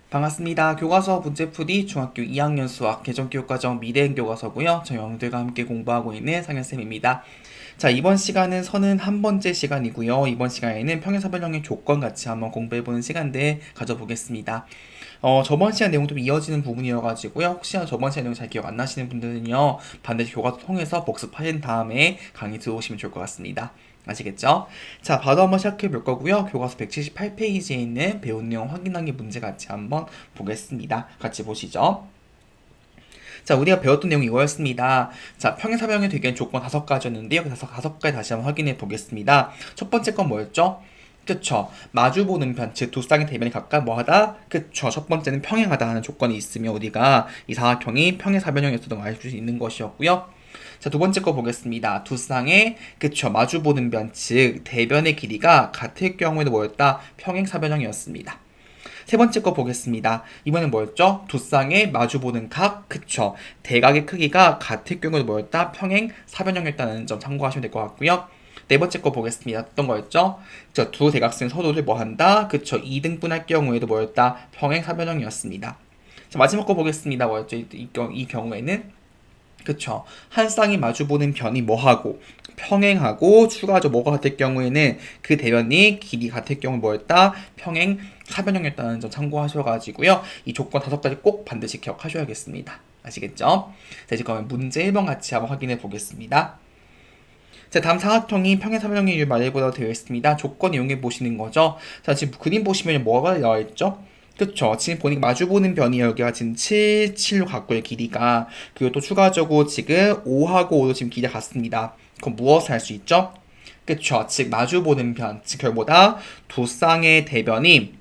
반갑습니다. 교과서 문제풀이 중학교 2학년 수학 개정교육과정 미래행 교과서고요. 저희 영들과 함께 공부하고 있는 상현쌤입니다. 자, 이번 시간은 31번째 시간이고요. 이번 시간에는 평행사변형의 조건 같이 한번 공부해보는 시간들 가져보겠습니다. 저번 시간 내용도 이어지는 부분이어가지고요. 혹시나 저번 시간 내용 잘 기억 안 나시는 분들은요, 반드시 교과서 통해서 복습하신 다음에 강의 들어오시면 좋을 것 같습니다. 아시겠죠? 자, 바로 한번 시작해 볼 거고요. 교과서 178페이지에 있는 배운 내용 확인하기 문제 같이 한번 보겠습니다. 같이 보시죠. 자, 우리가 배웠던 내용이 이거였습니다. 자, 평행사변형의 되기엔 조건 5가지였는데요. 그 다섯 가지 다시 한번 확인해 보겠습니다. 첫 번째 건 뭐였죠? 그쵸. 마주보는 편, 즉 두 쌍의 대면이 각각 뭐하다? 그쵸. 첫 번째는 평행하다 하는 조건이 있으면 우리가 이 사각형이 평행사변형이었던 걸 알 수 있는 것이었고요. 자, 두 번째 거 보겠습니다. 두 쌍의 그쵸. 마주보는 변, 즉 대변의 길이가 같을 경우에도 뭐였다? 평행사변형이었습니다. 세 번째 거 보겠습니다. 이번엔 뭐였죠? 두 쌍의 마주보는 각, 그쵸. 대각의 크기가 같을 경우에도 뭐였다? 평행사변형이었다는 점 참고하시면 될 것 같고요. 네 번째 거 보겠습니다. 어떤 거였죠? 두 대각선 서로를 뭐 한다? 그쵸. 2등분할 경우에도 뭐였다? 평행사변형이었습니다. 자, 마지막 거 보겠습니다. 뭐였죠? 이 경우에는 그쵸. 한 쌍이 마주보는 변이 뭐하고 평행하고 추가적으로 뭐가 같을 경우에는 그 대변이 길이 같을 경우 뭐였다? 평행 사변형이었다는 점 참고하셔가지고요. 이 조건 5가지 꼭 반드시 기억하셔야겠습니다. 아시겠죠? 자, 이제 그러면 문제 1번 같이 한번 확인해 보겠습니다. 자, 다음 사각형이 평행사변형의 말보다 되어 있습니다. 조건 이용해 보시는 거죠. 자, 지금 그림 보시면 뭐가 나와 있죠? 그쵸. 지금 보니까 마주보는 변이 여기가 지금 7, 7로 갖고의 길이가, 그리고 또 추가적으로 지금 5하고 5도 지금 길이가 같습니다. 그럼 무엇을 할 수 있죠? 그쵸. 즉 마주보는 변, 즉 결보다 두 쌍의 대변이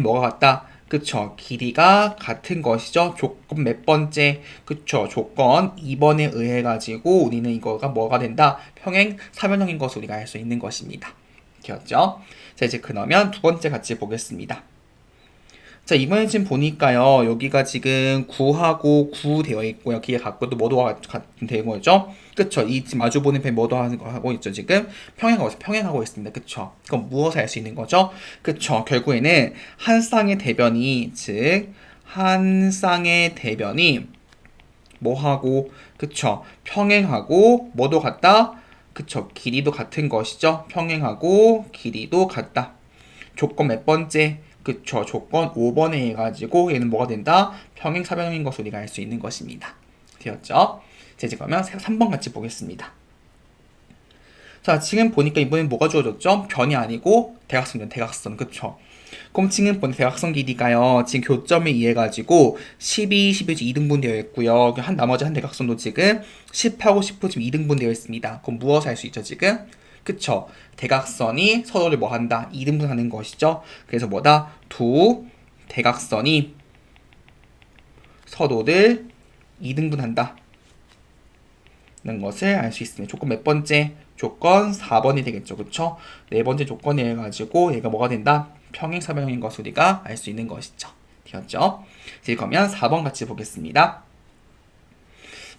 뭐가 같다? 그쵸. 길이가 같은 것이죠. 조건 몇 번째? 그쵸. 조건 2번에 의해 가지고 우리는 이거가 뭐가 된다? 평행 사변형인 것을 우리가 알 수 있는 것입니다. 되었죠? 자, 이제 그러면 두 번째 같이 보겠습니다. 자, 이번에 지금 보니까요, 여기가 지금 9하고 9 되어 있고요. 기에 갖고 또 뭐도 같은 되는 거죠? 그쵸? 이 지금 마주보는 편 뭐도 하고 있죠? 지금 평행하고 있습니다. 그쵸? 그럼 무엇을 알 수 있는 거죠? 그쵸? 결국에는 한 쌍의 대변이, 즉, 한 쌍의 대변이 뭐하고, 그쵸? 평행하고 뭐도 같다? 그쵸? 길이도 같은 것이죠? 평행하고 길이도 같다. 조건 몇 번째? 그쵸. 조건 5번에 해가지고 얘는 뭐가 된다? 평행사변형인 것을 우리가 알 수 있는 것입니다. 되었죠? 자, 이제 그러면 3번 같이 보겠습니다. 자, 지금 보니까 이번엔 뭐가 주어졌죠? 변이 아니고 대각선. 그쵸? 그럼 지금 본 대각선 길이가요. 지금 교점에 의해 가지고 12, 12, 2등분 되어 있고요. 나머지 한 대각선도 지금 10하고 10호 지금 2등분 되어 있습니다. 그럼 무엇을 할 수 있죠, 지금? 그쵸? 대각선이 서로를 뭐 한다? 2등분 하는 것이죠. 그래서 뭐다? 두 대각선이 서로를 2등분 한다. 는 것을 알 수 있습니다. 조건 몇 번째? 조건 4번이 되겠죠. 그쵸? 네 번째 조건에 의해 가지고 얘가 뭐가 된다? 평행사변형인 것을 우리가 알 수 있는 것이죠. 되었죠? 이제 그러면 4번 같이 보겠습니다.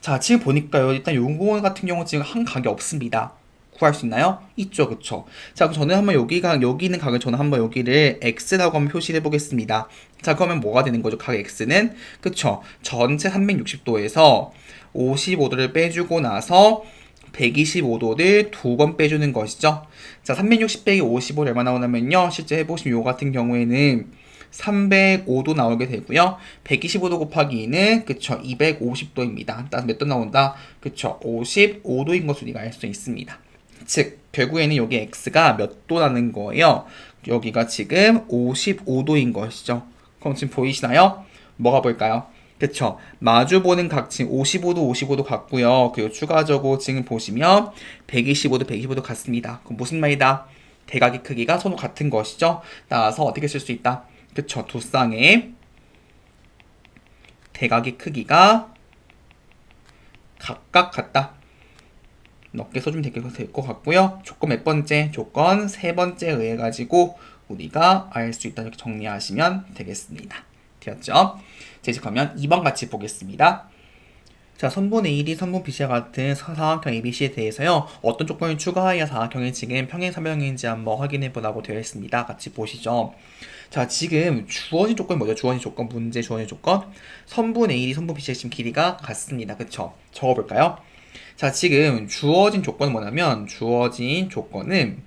자, 지금 보니까요. 일단 요거 같은 경우 지금 한 각이 없습니다. 구할 수 있나요? 있죠, 그쵸? 자, 그럼 저는 한번 여기 있는 각을 저는 한번 여기를 x라고 한번 표시를 해보겠습니다. 자, 그러면 뭐가 되는 거죠? 각 x는? 그쵸? 전체 360도에서 55도를 빼주고 나서 125도를 두 번 빼주는 것이죠. 자, 360 빼기 55를 얼마 나오냐면요. 실제 해보시면 요 같은 경우에는 305도 나오게 되고요. 125도 곱하기 2는 그쵸 250도입니다. 따라서 몇 도 나온다? 그쵸 55도인 것을 우리가 알 수 있습니다. 즉 결국에는 여기 x가 몇 도라는 거예요. 여기가 지금 55도인 것이죠. 그럼 지금 보이시나요? 뭐가 볼까요? 그쵸. 마주보는 각 지금 55도, 55도 같고요. 그리고 추가적으로 지금 보시면 125도, 125도 같습니다. 그럼 무슨 말이다? 대각의 크기가 서로 같은 것이죠. 따라서 어떻게 쓸 수 있다? 그쵸. 두 쌍의 대각의 크기가 각각 같다. 넓게 써주면 될 것 같고요. 조건 몇 번째? 조건 세 번째에 의해 가지고 우리가 알 수 있다 이렇게 정리하시면 되겠습니다. 되었죠? 자, 이제 그러면 2번 같이 보겠습니다. 자, 선분 AD, 선분 BC와 같은 사각형 ABC에 대해서요. 어떤 조건을 추가해야 사각형이 지금 평행사변형인지 한번 확인해 보라고 되어 있습니다. 같이 보시죠. 자, 지금 주어진 조건이 뭐죠? 주어진 조건, 문제 주어진 조건. 선분 AD, 선분 BC의 지금 길이가 같습니다. 그쵸? 적어볼까요? 자, 지금 주어진 조건은 뭐냐면, 주어진 조건은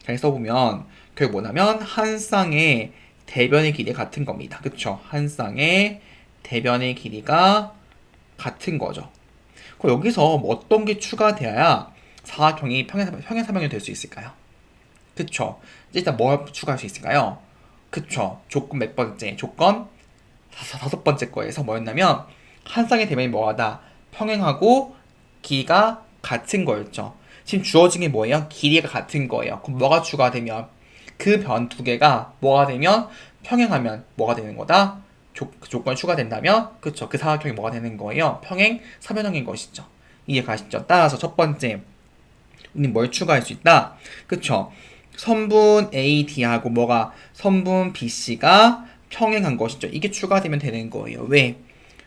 잘 써보면 결국 뭐냐면 한 쌍의 대변의 길이가 같은 겁니다. 그쵸? 한 쌍의 대변의 길이가 같은 거죠. 그럼 여기서 뭐 어떤 게 추가되어야 사각형이 평행사변형이 될 수 있을까요? 그쵸? 일단 뭐 추가할 수 있을까요? 그쵸? 조건 몇 번째? 조건 다섯 번째 거에서 뭐였냐면 한 쌍의 대변이 뭐하다? 평행하고 길이가 같은 거였죠. 지금 주어진 게 뭐예요? 길이가 같은 거예요. 그럼 뭐가 추가되면 그 변 두 개가 뭐가 되면 평행하면 뭐가 되는 거다? 조건이 추가된다면 그쵸? 그 사각형이 뭐가 되는 거예요? 평행 사변형인 것이죠. 이해 가시죠? 따라서 첫 번째 우리 뭘 추가할 수 있다? 그쵸? 선분 AD하고 뭐가 선분 BC가 평행한 것이죠. 이게 추가되면 되는 거예요. 왜?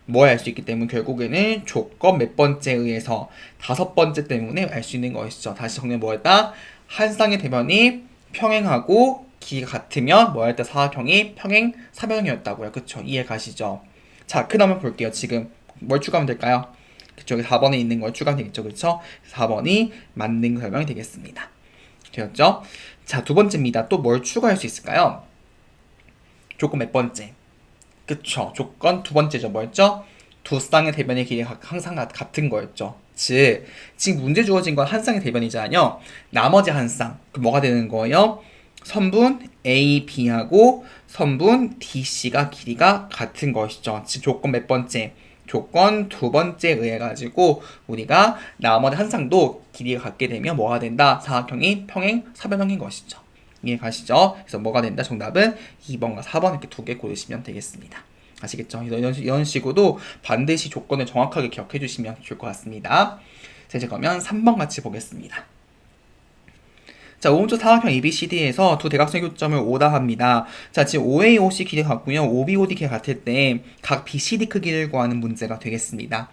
뭐 할 수 있기 때문에 결국에는 조건 몇 번째에 의해서 다섯 번째 때문에 알 수 있는 것이죠. 다시 정리해 뭐였다? 한 쌍의 대변이 평행하고 길이가 같으면 뭐 할 때 사각형이 평행 사변형이었다고요. 그쵸? 이해 가시죠? 자, 그 다음에 볼게요. 지금 뭘 추가하면 될까요? 그쪽에 4번에 있는 걸 추가하면 되겠죠. 그쵸? 4번이 맞는 설명이 되겠습니다. 되었죠? 자, 두 번째입니다. 또 뭘 추가할 수 있을까요? 조건 몇 번째? 그쵸. 조건 두 번째죠. 뭐였죠? 두 쌍의 대변의 길이가 항상 같은 거였죠. 즉, 지금 문제 주어진 건 한 쌍의 대변이잖아요. 나머지 한 쌍. 그 뭐가 되는 거예요? 선분 A, B하고 선분 D, C가 길이가 같은 것이죠. 즉, 조건 몇 번째? 조건 두 번째에 의해 가지고 우리가 나머지 한 쌍도 길이가 같게 되면 뭐가 된다? 사각형이 평행 사변형인 것이죠. 이해 가시죠? 그래서 뭐가 된다? 정답은 2번과 4번 이렇게 두 개 고르시면 되겠습니다. 아시겠죠? 이런 식으로 반드시 조건을 정확하게 기억해 주시면 좋을 것 같습니다. 자, 이제 그러면 3번 같이 보겠습니다. 자, 오른쪽 사각형 ABCD에서 두 대각선의 교점을 오다 합니다. 자, 지금 OA, OC 길이가 같고요. OB, OD 길이가 같을 때 각 BCD 크기를 구하는 문제가 되겠습니다.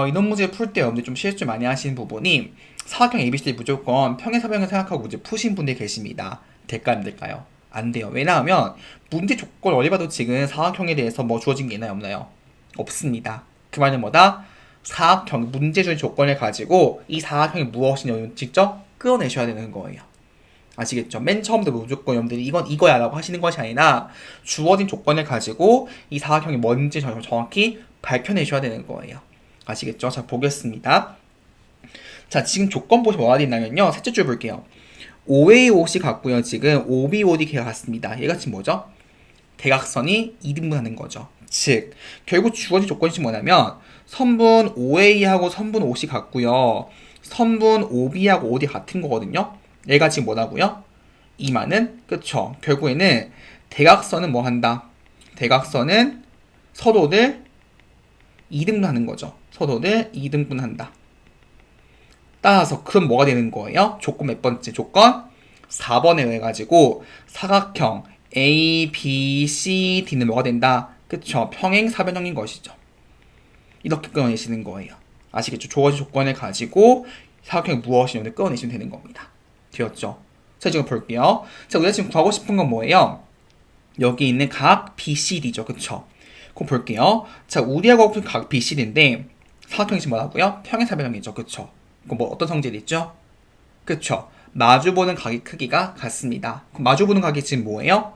이런 문제 풀 때 여러분들 좀 실수 많이 하시는 부분이 사각형 ABCD 무조건 평행사변형을 생각하고 문제 푸신 분들이 계십니다. 될까 안 될까요? 안 돼요. 왜냐하면 문제 조건 어디 봐도 지금 사각형에 대해서 뭐 주어진 게 있나요 없나요? 없습니다. 그 말은 뭐다? 사각형 문제적인 조건을 가지고 이 사각형이 무엇이냐 직접 끌어내셔야 되는 거예요. 아시겠죠? 맨 처음부터 무조건 여러분들이 이건 이거야 라고 하시는 것이 아니라 주어진 조건을 가지고 이 사각형이 뭔지 정확히 밝혀내셔야 되는 거예요. 아시겠죠? 자, 보겠습니다. 자, 지금 조건 보시면 뭐가 있냐면요. 셋째 줄 볼게요. OA, OC 같고요. 지금 OB, OD 걔가 같습니다. 얘가 지금 뭐죠? 대각선이 2등분하는 거죠. 즉, 결국 주어진 조건이 뭐냐면 선분 OA하고 선분 OC 같고요. 선분 OB하고 OD 같은 거거든요. 얘가 지금 뭐라고요? 이만은 그쵸. 결국에는 대각선은 뭐 한다? 대각선은 서로를 2등분하는 거죠. 서로를 2등분한다. 따라서 그럼 뭐가 되는 거예요? 조건 몇 번째? 조건 4번에 의해 가지고 사각형 A, B, C, D는 뭐가 된다? 그쵸? 평행 사변형인 것이죠. 이렇게 끌어내시는 거예요. 아시겠죠? 주어진 조건을 가지고 사각형이 무엇이냐를 끌어내시면 되는 겁니다. 되었죠? 자, 지금 볼게요. 자, 우리가 지금 구하고 싶은 건 뭐예요? 여기 있는 각 BCD죠. 그쵸? 그럼 볼게요. 자, 우리하고 각 BCD인데 사각형이 지금 뭐라고요? 평행사변형이죠. 그쵸? 그럼 뭐 어떤 성질이 있죠? 그쵸? 마주보는 각의 크기가 같습니다. 그럼 마주보는 각이 지금 뭐예요?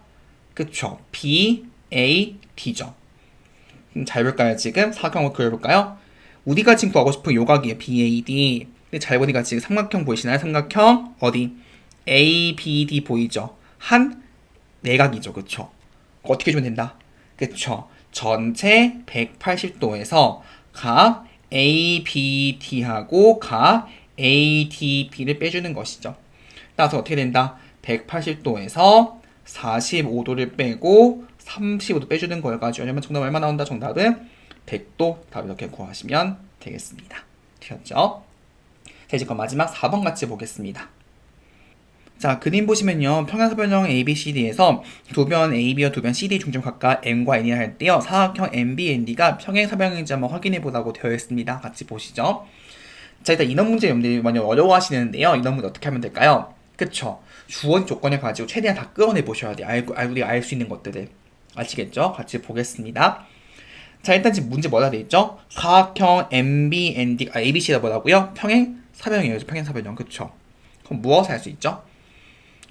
그쵸? B, A, D죠. 잘 볼까요? 지금 사각형을 그려볼까요? 우리가 지금 구하고 싶은 요 각이에요. BAD. 근데 잘 보니까 지금 삼각형 보이시나요? 삼각형 어디? ABD 보이죠? 한 내각이죠. 그쵸? 어떻게 주면 된다? 그쵸? 전체 180도에서 각 ABD하고 각 ADB를 빼주는 것이죠. 따라서 어떻게 된다? 180도에서 45도를 빼고 35도 빼주는 걸 가지고 그러면 정답 얼마 나온다? 정답은 100도. 답 이렇게 구하시면 되겠습니다. 되었죠? 자, 이제 그 마지막 4번 같이 보겠습니다. 자, 그림 보시면요. 평행사변형 ABCD에서 두 변 AB와 두 변 CD 중점 각각 M과 N이라 할 때요. 사각형 MBND가 평행사변형인지 한번 확인해 보라고 되어 있습니다. 같이 보시죠. 자, 일단 인원 문제 여러분들이 많이 어려워하시는데요. 인원 문제 어떻게 하면 될까요? 그쵸? 주어진 조건을 가지고 최대한 다 끌어내 보셔야 돼요. 우리가 알 수 있는 것들을. 아시겠죠? 같이 보겠습니다. 자, 일단 지금 문제 뭐라 돼 있죠? 사각형 ABC가 뭐라고요? 평행사변형이에요. 평행사변형. 그쵸? 그럼 무엇을 할 수 있죠?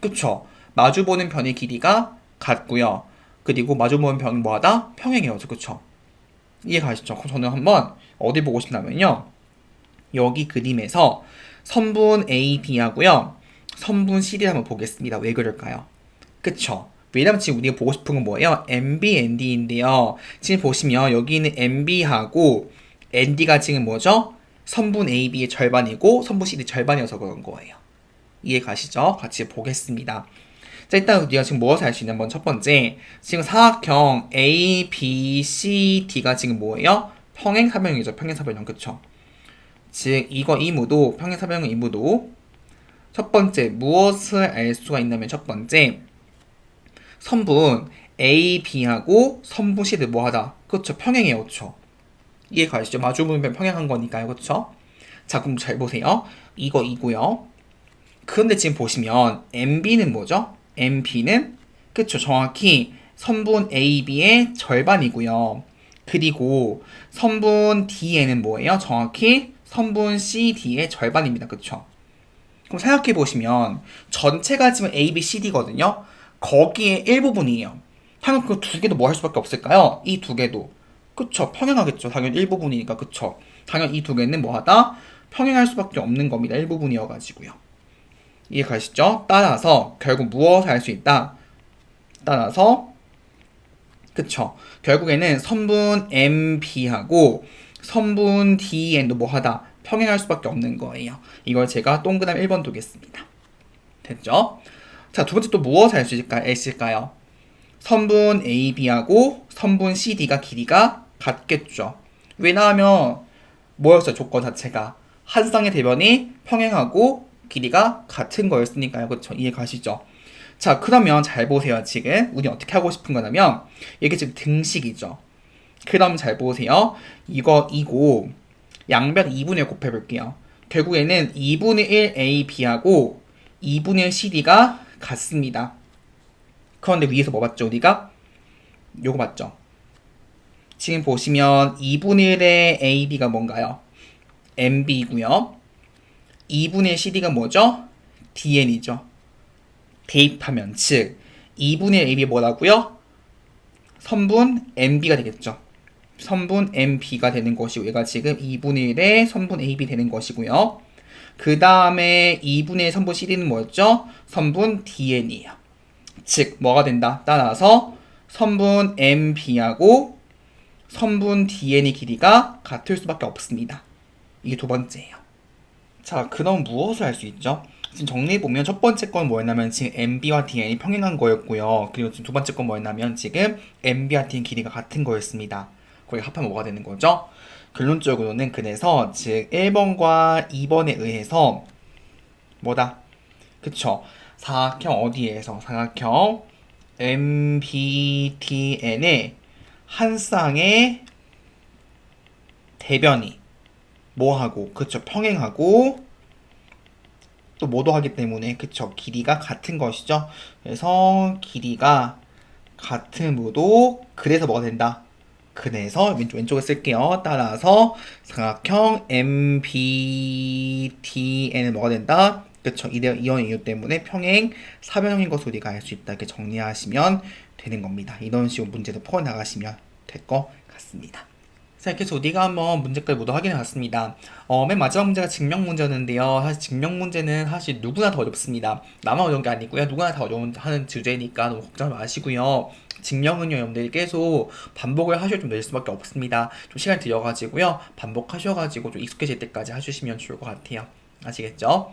그쵸? 마주보는 변의 길이가 같고요. 그리고 마주보는 변이 뭐하다? 평행이에요. 그쵸? 이해 가시죠? 그럼 저는 한번 어디 보고 싶냐면요. 여기 그림에서 선분 AB하고요. 선분 CD를 한번 보겠습니다. 왜 그럴까요? 그쵸? 왜냐면 지금 우리가 보고 싶은 건 뭐예요? MB, ND인데요. 지금 보시면 여기 있는 MB하고 ND가 지금 뭐죠? 선분 AB의 절반이고 선분 CD 절반이어서 그런 거예요. 이해 가시죠? 같이 보겠습니다. 자, 일단 우리가 지금 무엇을 할 수 있냐면 첫 번째, 지금 사각형 ABCD가 지금 뭐예요? 평행사변형이죠. 평행사변형. 그쵸? 즉 이거 이무도 평행사변형 이무도 첫 번째 무엇을 알 수가 있냐면 첫 번째 선분 A, B하고 선분 C를 뭐하다? 그쵸? 평행해요. 그쵸? 이해 가시죠? 마주보면 평행한 거니까요. 그쵸? 자, 그럼 잘 보세요. 이거 이고요. 그런데 지금 보시면 MB는 뭐죠? MB는 그쵸? 정확히 선분 AB의 절반이고요. 그리고 선분 DN은 뭐예요? 정확히 선분 CD의 절반입니다. 그쵸? 그럼 생각해 보시면 전체가 지금 ABCD거든요. 거기에 일부분이에요. 당연 그 두 개도 뭐 할 수밖에 없을까요? 이 두 개도. 그쵸? 평행하겠죠. 당연 일부분이니까. 그쵸? 당연 이 두 개는 뭐하다? 평행할 수밖에 없는 겁니다. 일부분이어가지고요. 이해 가시죠? 따라서 결국 무엇을 할 수 있다? 따라서 그쵸? 결국에는 선분 MB하고 선분 DN도 뭐하다? 평행할 수밖에 없는 거예요. 이걸 제가 동그라미 1번 두겠습니다. 됐죠? 자, 두 번째 또 무엇을 할 수 있을까요? 선분 AB하고 선분 CD가 길이가 같겠죠. 왜냐하면 뭐였어요? 조건 자체가 한 쌍의 대변이 평행하고 길이가 같은 거였으니까요. 그렇죠? 이해 가시죠? 자, 그러면 잘 보세요. 지금 우리 어떻게 하고 싶은 거냐면 이게 지금 등식이죠. 그럼 잘 보세요. 이고 양변 2분의 1 곱해볼게요. 결국에는 2분의 1 AB하고 2분의 1 CD가 같습니다. 그런데 위에서 뭐 봤죠? 우리가? 요거 봤죠? 지금 보시면 2분의 1의 AB가 뭔가요? MB이고요. 2분의 1 CD가 뭐죠? DN이죠. 대입하면 즉 2분의 1 AB 뭐라고요? 선분 MB가 되겠죠. 선분 MB가 되는 것이고 얘가 지금 2분의 1의 선분 AB 되는 것이고요. 그 다음에 2분의 1 선분 CD는 뭐였죠? 선분 DN이에요. 즉 뭐가 된다? 따라서 선분 MB하고 선분 DN의 길이가 같을 수밖에 없습니다. 이게 두 번째예요. 자, 그럼 무엇을 할 수 있죠? 지금 정리해보면 첫 번째 건 뭐였냐면 지금 MB와 DN이 평행한 거였고요. 그리고 지금 두 번째 건 뭐였냐면 지금 MB와 DN 길이가 같은 거였습니다. 거기 합하면 뭐가 되는 거죠? 결론적으로는 그래서 즉 1번과 2번에 의해서 뭐다? 그쵸? 사각형 어디에서? 사각형 MBTN의 한 쌍의 대변이 뭐하고 그쵸? 평행하고 또 뭐도 하기 때문에 그쵸? 길이가 같은 것이죠. 그래서 길이가 같음으로 그래서 뭐가 된다? 그래서 왼쪽에 쓸게요. 따라서 사각형 MBTN은 뭐가 된다? 그쵸? 이런 이유 때문에 평행 사변형인 것을 우리가 알 수 있다. 이렇게 정리하시면 되는 겁니다. 이런 식으로 문제도 풀어 나가시면 될 것 같습니다. 자, 이렇게 해서 우리가 한번 문제까지 모두 확인해 봤습니다. 맨 마지막 문제가 증명 문제였는데요. 사실 증명 문제는 사실 누구나 다 어렵습니다. 나만 어려운 게 아니고요. 누구나 다 어려운 하는 주제니까 너무 걱정하지 마시고요. 증명은요, 여러분들이 계속 반복을 하셔야 좀 될 수밖에 없습니다. 좀 시간 들여가지고요. 반복하셔가지고 좀 익숙해질 때까지 해주시면 좋을 것 같아요. 아시겠죠?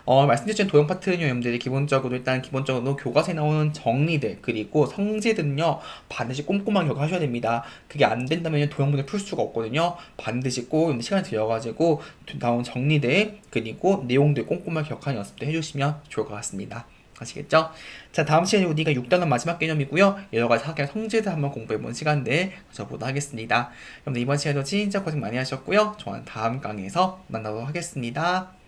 말씀드린 도형 파트는요, 여러분들이 기본적으로 교과서에 나오는 정리들, 그리고 성질들은요, 반드시 꼼꼼하게 기억하셔야 됩니다. 그게 안 된다면 도형문을 풀 수가 없거든요. 반드시 꼭 시간을 들여가지고 나온 정리들, 그리고 내용들 꼼꼼하게 기억하는 연습도 해주시면 좋을 것 같습니다. 아시겠죠? 자, 다음 시간에 우리가 6단원 마지막 개념이고요. 여러 가지 학교 성질들 한번 공부해본 시간들 가져보도록 하겠습니다. 여러분 이번 시간에도 진짜 고생 많이 하셨고요. 저는 다음 강의에서 만나도록 하겠습니다.